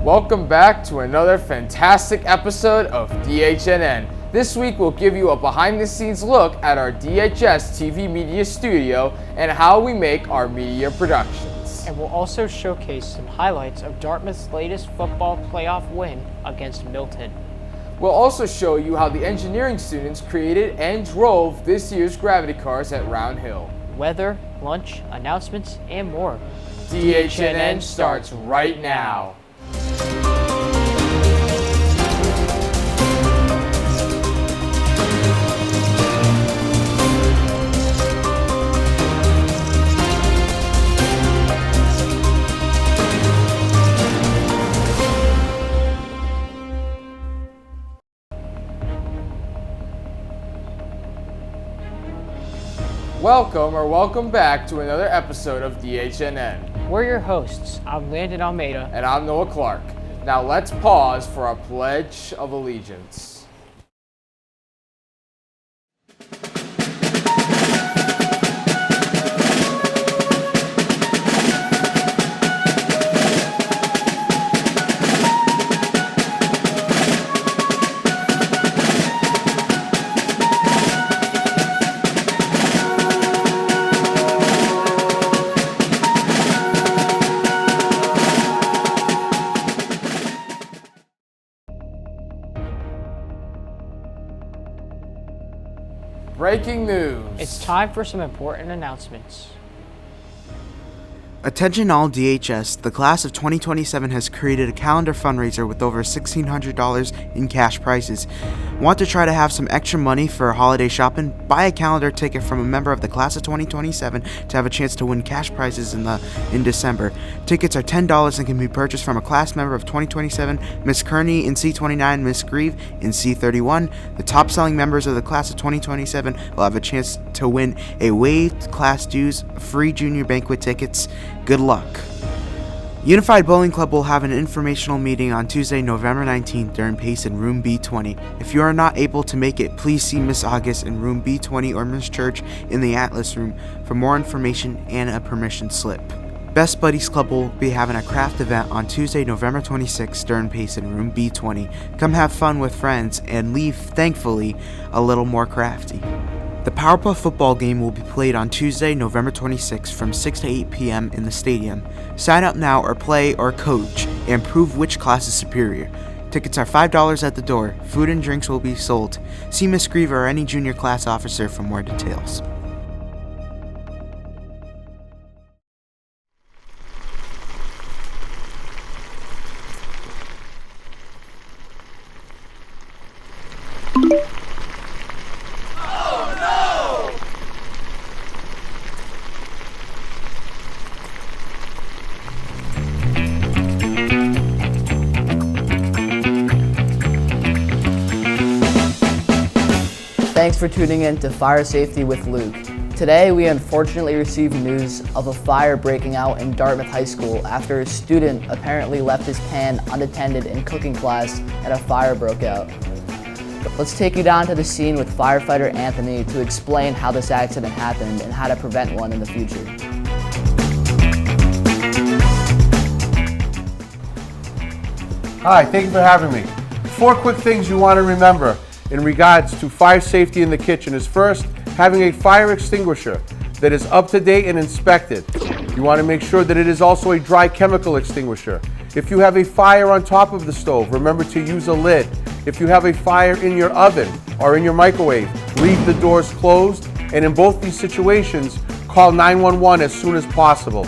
welcome back to another fantastic episode of DHNN. This week we'll give you a behind-the-scenes look at our DHS TV media studio and how we make our media productions. And we'll also showcase some highlights of Dartmouth's latest football playoff win against Milton. We'll also show you how the engineering students created and drove this year's gravity cars at Round Hill. Weather, lunch, announcements, and more. DHNN starts right now. Welcome back to another episode of DHNN. We're your hosts. I'm Landon Almeida. And I'm Noah Clark. Now let's pause for our Pledge of Allegiance. Breaking news. It's time for some important announcements. Attention all DHS, the class of 2027 has created a calendar fundraiser with over $1,600 in cash prizes. Want to try to have some extra money for holiday shopping? Buy a calendar ticket from a member of the class of 2027 to have a chance to win cash prizes in December. Tickets are $10 and can be purchased from a class member of 2027, Miss Kearney in C29, Miss Grieve in C31. The top selling members of the class of 2027 will have a chance to win a waived class dues, free junior banquet tickets. Good luck. Unified Bowling Club will have an informational meeting on Tuesday, November 19th during PACE in room B20. If you are not able to make it, please see Miss August in room B20 or Miss Church in the Atlas room for more information and a permission slip. Best Buddies Club will be having a craft event on Tuesday, November 26th during PACE in room B20. Come have fun with friends and leave, thankfully, a little more crafty. The Powerpuff football game will be played on Tuesday, November 26th from 6 to 8 p.m. in the stadium. Sign up now or play or coach and prove which class is superior. Tickets are $5 at the door. Food and drinks will be sold. See Miss Grieve or any junior class officer for more details. Thanks for tuning in to Fire Safety with Luke. Today we unfortunately received news of a fire breaking out in Dartmouth High School after a student apparently left his pan unattended in cooking class and a fire broke out. Let's take you down to the scene with firefighter Anthony to explain how this accident happened and how to prevent one in the future. Hi, thank you for having me. 4 quick things you want to remember in regards to fire safety in the kitchen is first, having a fire extinguisher that is up to date and inspected. You want to make sure that it is also a dry chemical extinguisher. If you have a fire on top of the stove, remember to use a lid. If you have a fire in your oven or in your microwave, leave the doors closed, and in both these situations, call 911 as soon as possible.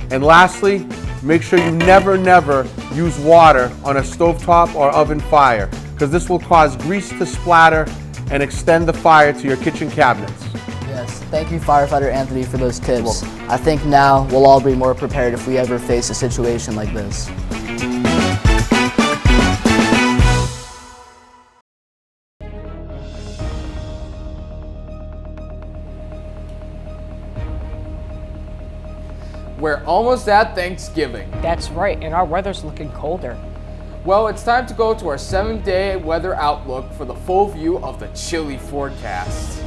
And lastly, make sure you never use water on a stovetop or oven fire, because this will cause grease to splatter and extend the fire to your kitchen cabinets. Yes, thank you firefighter Anthony for those tips. I think now we'll all be more prepared if we ever face a situation like this. We're almost at Thanksgiving. That's right, and our weather's looking colder. Well, it's time to go to our 7-day weather outlook for the full view of the chilly forecast.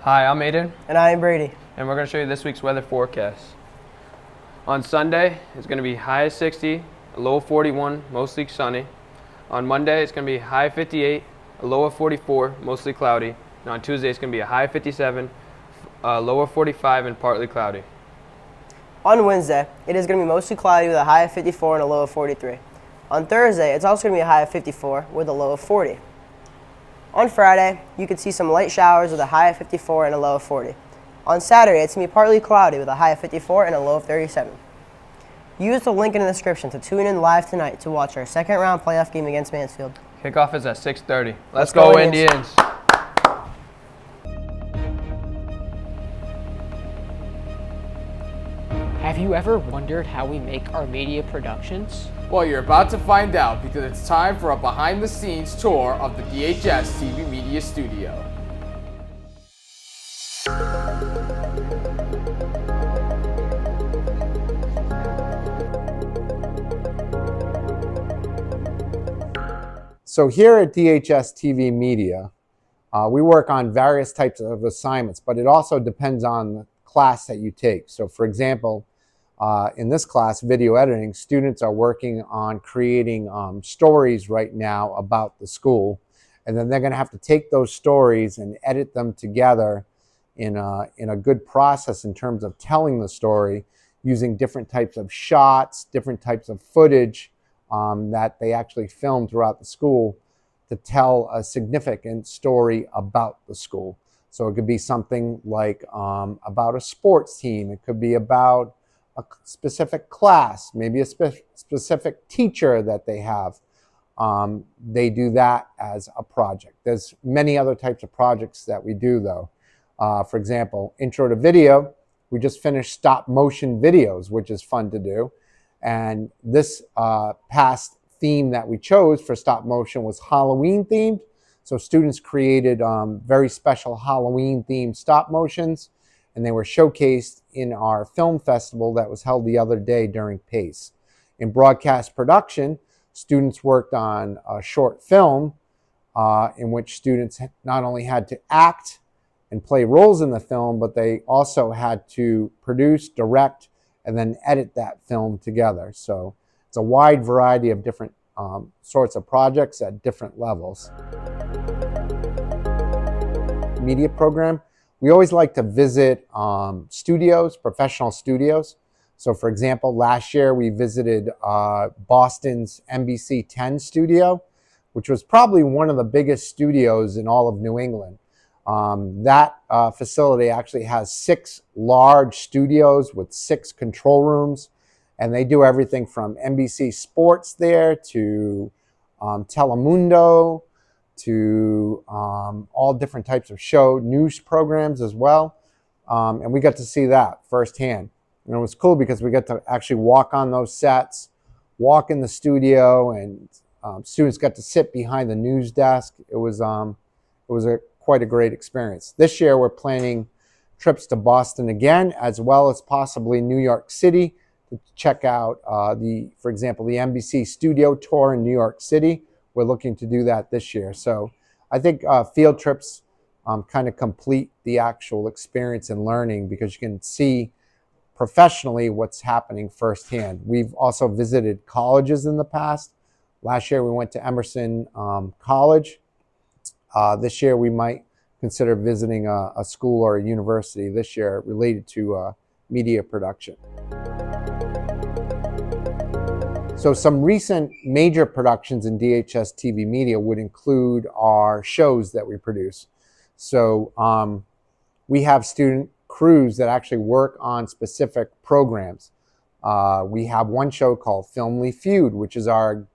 Hi, I'm Aiden, And I am Brady. and we're going to show you this week's weather forecast. On Sunday, it's going to be high of 60, a low of 41, mostly sunny. On Monday, it's going to be high of 58, a low of 44, mostly cloudy. And on Tuesday, it's going to be a high of 57, a low of 45, and partly cloudy. On Wednesday, it is going to be mostly cloudy with a high of 54 and a low of 43. On Thursday, it's also going to be a high of 54 with a low of 40. On Friday, you could see some light showers with a high of 54 and a low of 40. On Saturday, it's going to be partly cloudy with a high of 54 and a low of 37. Use the link in the description to tune in live tonight to watch our second round playoff game against Mansfield. Kickoff is at 6:30. Let's go, go, Indians! Indians. Have you ever wondered how we make our media productions? Well, you're about to find out because it's time for a behind-the-scenes tour of the DHS TV Media Studio. So here at DHS TV Media, we work on various types of assignments, but it also depends on the class that you take. So for example, in this class, video editing, students are working on creating stories right now about the school, and then they're going to have to take those stories and edit them together in a good process in terms of telling the story using different types of shots, different types of footage that they actually film throughout the school to tell a significant story about the school. So it could be something like about a sports team. It could be about a specific class, maybe a specific teacher that they have. They do that as a project. There's many other types of projects that we do though. For example, intro to video, we just finished stop motion videos, which is fun to do. And this past theme that we chose for stop motion was Halloween themed. So students created very special Halloween themed stop motions, and they were showcased in our film festival that was held the other day during PACE. In broadcast production, students worked on a short film in which students not only had to act and play roles in the film, but they also had to produce, direct, and then edit that film together. So it's a wide variety of different sorts of projects at different levels. Media program, we always like to visit studios, professional studios. So for example, last year we visited Boston's NBC 10 studio, which was probably one of the biggest studios in all of New England. That facility actually has 6 large studios with 6 control rooms, and they do everything from NBC Sports there to Telemundo to all different types of news programs as well. And we got to see that firsthand. And it was cool because we got to actually walk on those sets, walk in the studio, and students got to sit behind the news desk. It was quite a great experience. This year we're planning trips to Boston again, as well as possibly New York City to check out for example, the NBC studio tour in New York City. We're looking to do that this year. So I think field trips kind of complete the actual experience and learning because you can see professionally what's happening firsthand. We've also visited colleges in the past. Last year we went to Emerson College. This year we might consider visiting a school or a university this year related to media production. So some recent major productions in DHS TV Media would include our shows that we produce. So we have student crews that actually work on specific programs. We have one show called Filmly Feud, which is our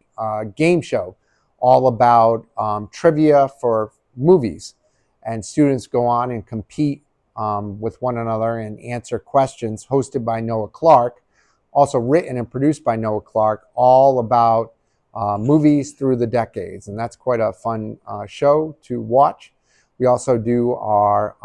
game show, all about trivia for movies. And students go on and compete with one another and answer questions, hosted by Noah Clark, also written and produced by Noah Clark, all about movies through the decades. And that's quite a fun show to watch. We also do our,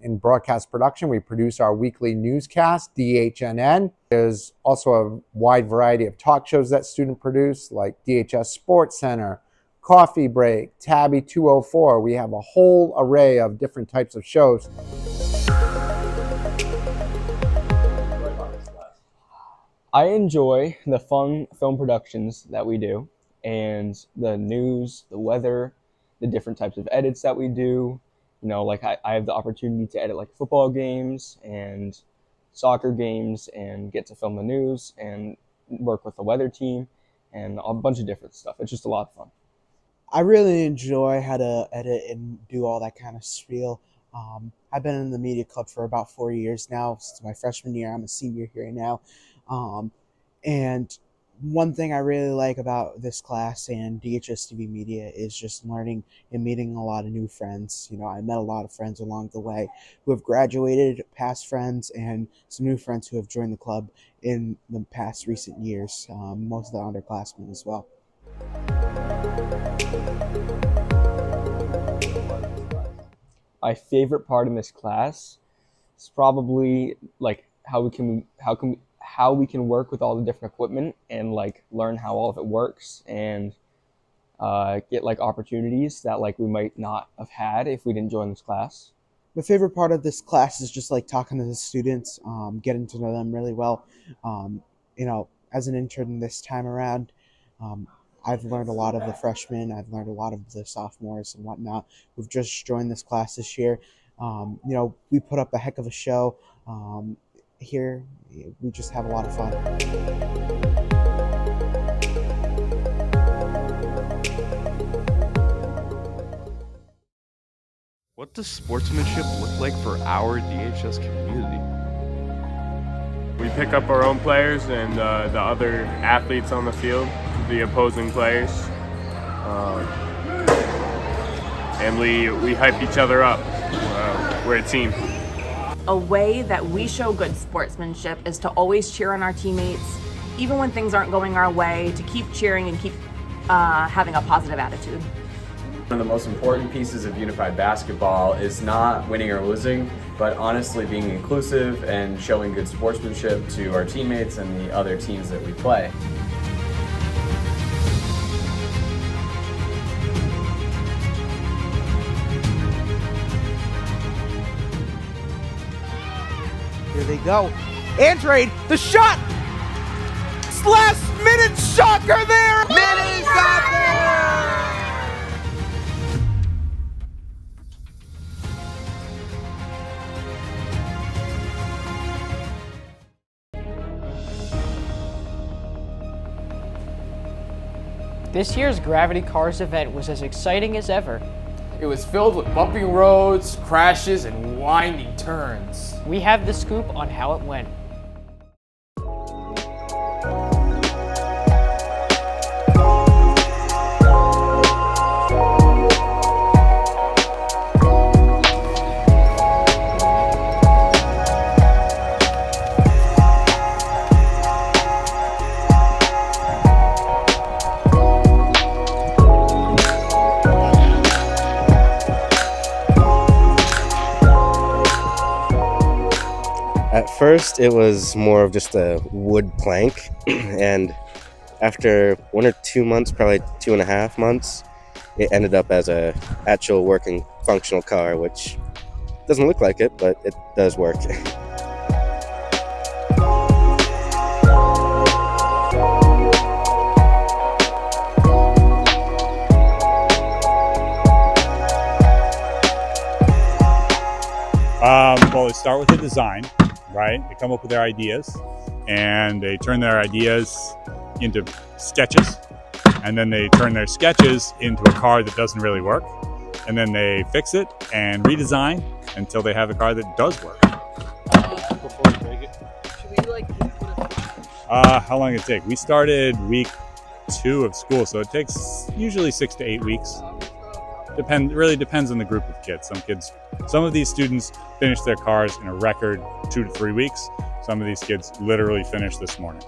in broadcast production, we produce our weekly newscast, DHNN. There's also a wide variety of talk shows that students produce, like DHS Sports Center, Coffee Break, Tabby 204. We have a whole array of different types of shows. I enjoy the fun film productions that we do and the news, the weather, the different types of edits that we do. You know, like I have the opportunity to edit like football games and soccer games and get to film the news and work with the weather team and a bunch of different stuff. It's just a lot of fun. I really enjoy how to edit and do all that kind of spiel. I've been in the media club for about 4 years now. Since my freshman year, I'm a senior here now. Um, and one thing I really like about this class and DHS TV Media is just learning and meeting a lot of new friends. You know, I met a lot of friends along the way who have graduated, past friends, and some new friends who have joined the club in the past recent years, most of the underclassmen as well. My favorite part in this class is probably like how we can work with all the different equipment and like learn how all of it works and get like opportunities that like we might not have had if we didn't join this class. My favorite part of this class is just like talking to the students, getting to know them really well. You know, as an intern this time around, I've learned a lot of the freshmen. I've learned a lot of the sophomores and whatnot who've just joined this class this year. You know, we put up a heck of a show here. We just have a lot of fun. What does sportsmanship look like for our DHS community? We pick up our own players and the other athletes on the field, the opposing players, and we hype each other up. We're a team. A way that we show good sportsmanship is to always cheer on our teammates, even when things aren't going our way, to keep cheering and keep having a positive attitude. One of the most important pieces of unified basketball is not winning or losing, but honestly being inclusive and showing good sportsmanship to our teammates and the other teams that we play. Here they go. Andrade, the shot! Last minute shocker there! Minnie got there! This year's Gravity Cars event was as exciting as ever. It was filled with bumpy roads, crashes, and winding turns. We have the scoop on how it went. At first, it was more of just a wood plank, and after 1 or 2 months, probably 2.5 months, it ended up as a actual working functional car, which doesn't look like it, but it does work. Well, they start with the design, right? They come up with their ideas, and they turn their ideas into sketches, and then they turn their sketches into a car that doesn't really work, and then they fix it and redesign until they have a car that does work. Before we break it, should we How long did it take? We started week 2 of school, so it takes usually 6 to 8 weeks. Really depends on the group of kids. Some of these students finish their cars in a record 2 to 3 weeks. Some of these kids literally finished this morning.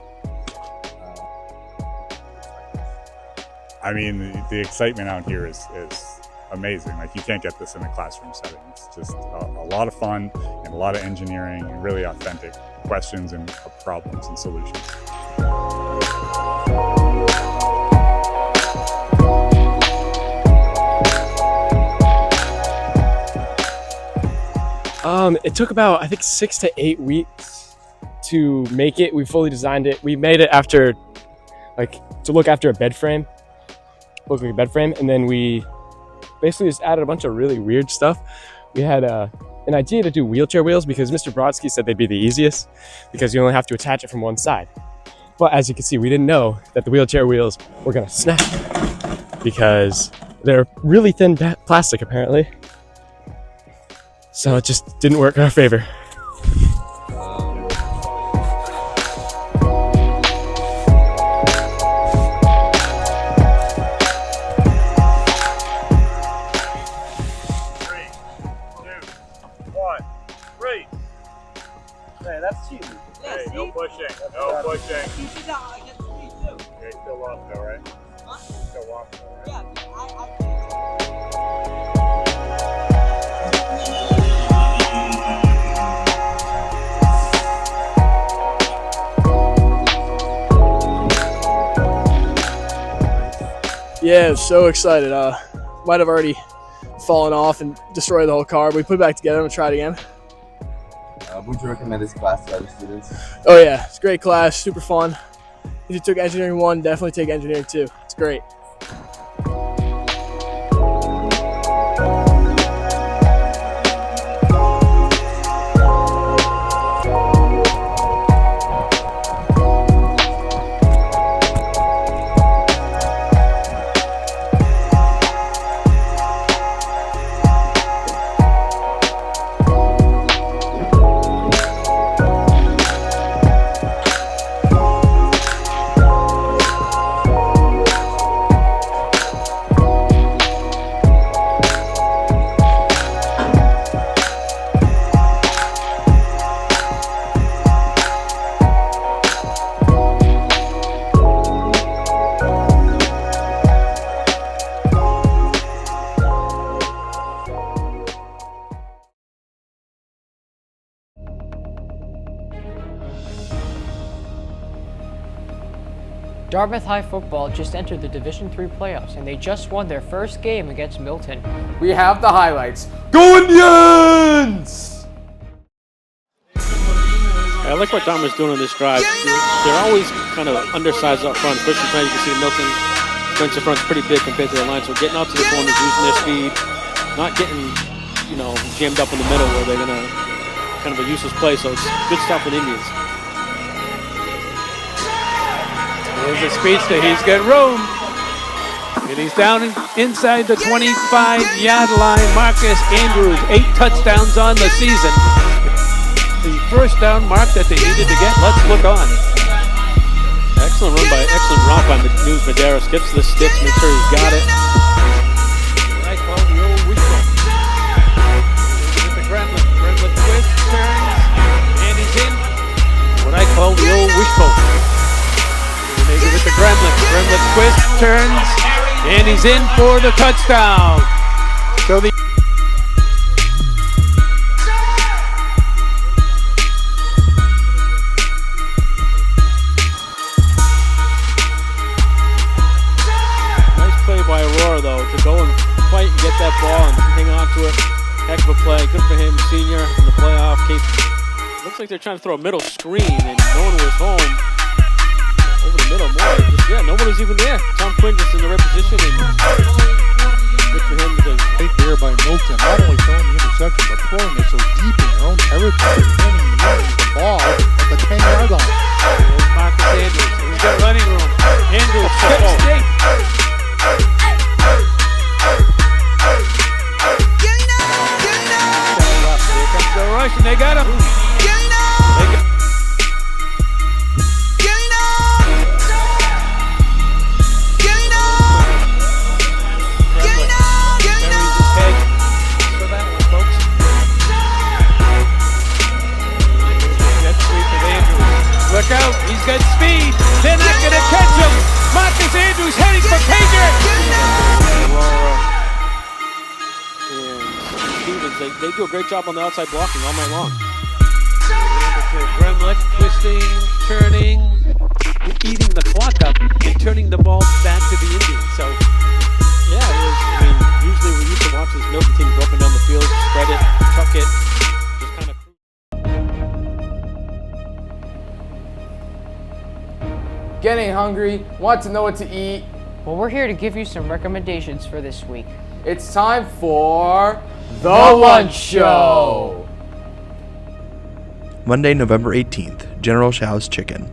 I mean, the excitement out here is amazing. Like, you can't get this in a classroom setting. It's just a lot of fun and a lot of engineering and really authentic questions and problems and solutions. It took about, I think, 6 to 8 weeks to make it. We fully designed it. We made it after, to look after a bed frame, and then we basically just added a bunch of really weird stuff. We had an idea to do wheelchair wheels because Mr. Brodsky said they'd be the easiest because you only have to attach it from one side. But as you can see, we didn't know that the wheelchair wheels were gonna snap because they're really thin plastic apparently. So it just didn't work in our favor. Hey, no pushing. No pushing. You're still walking, all right? You're still walking, all right? Yeah, I was so excited. Might have already fallen off and destroyed the whole car, but we put it back together and try it again. Would you recommend this class to other students? Oh yeah, it's a great class, super fun. If you took engineering 1, definitely take engineering 2. It's great. Dartmouth High football just entered the Division III playoffs, and they just won their first game against Milton. We have the highlights. Go Indians! I like what Dartmouth's doing on this drive. They're always kind of undersized up front, especially tonight. You can see Milton defensive front's pretty big compared to the line, so getting out to the corners, using their speed, not getting, jammed up in the middle where they're gonna kind of a useless play. So it's good stuff with Indians. There's a speedster, he's got room. And he's down inside the 25-yard line. Marcus Andrews, 8 touchdowns on the season. The first down mark that they needed to get. Let's look on. Excellent route by News Madera. Skips the sticks, make sure he's got it. What I call the old wishbone. With the Gremlin twist, turns, and he's in. What I call the old wishbone. Maybe with the Gremlin twist, turns, and he's in for the touchdown. So the nice play by Aurora though to go and fight and get that ball and hang on to it. Heck of a play. Good for him, senior in the playoff. Looks like they're trying to throw a middle screen and no one was home. Over the middle, more. No one was even there. Tom Quinn just in the right position and good for him because right there by Milton, not only throwing the interception, but throwing it so deep in their own territory, handing the ball at the 10-yard line. There's Marcus Andrews. He's got running room. Andrews steps deep. Here comes the rush, and they got him. Look out, he's got speed. They're not going to catch him. Marcus Andrews heading for Pager. And Stevens, they do a great job on the outside blocking all night long. Gremlin twisting, turning, eating the clock up, and turning the ball back to the Indians. So, yeah, it was, usually we used to watch this Milton team go up and down the field, spread it, tuck it, just kind of. getting hungry, want to know what to eat? Well, we're here to give you some recommendations for this week. It's time for The Lunch Show. Monday, November 18th, General Tso's Chicken.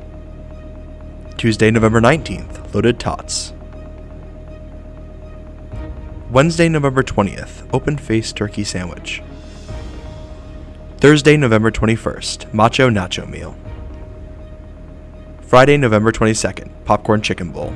Tuesday, November 19th, Loaded Tots. Wednesday, November 20th, Open-Faced Turkey Sandwich. Thursday, November 21st, Macho Nacho Meal. Friday, November 22nd, Popcorn Chicken Bowl.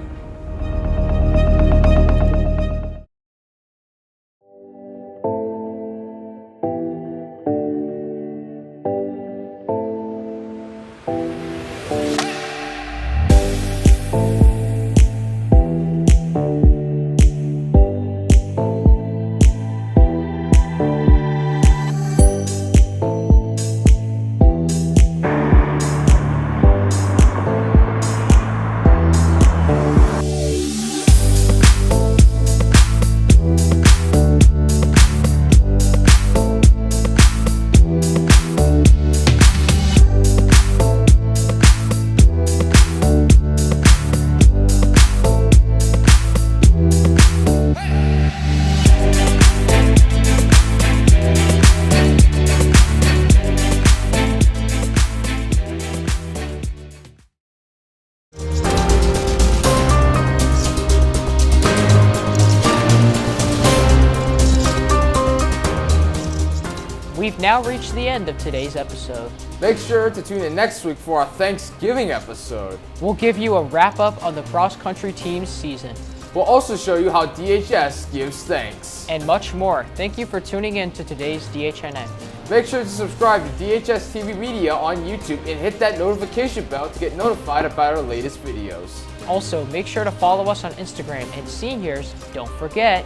We've now reached the end of today's episode. Make sure to tune in next week for our Thanksgiving episode. We'll give you a wrap-up on the cross-country team's season. We'll also show you how DHS gives thanks. And much more. Thank you for tuning in to today's DHNN. Make sure to subscribe to DHS TV Media on YouTube and hit that notification bell to get notified about our latest videos. Also, make sure to follow us on Instagram, and seniors, don't forget,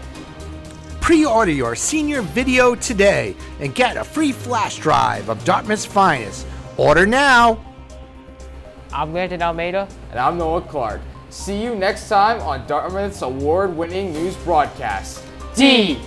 pre-order your senior video today and get a free flash drive of Dartmouth's finest. Order now. I'm Landon Almeida. And I'm Noah Clark. See you next time on Dartmouth's award-winning news broadcast, DHNN.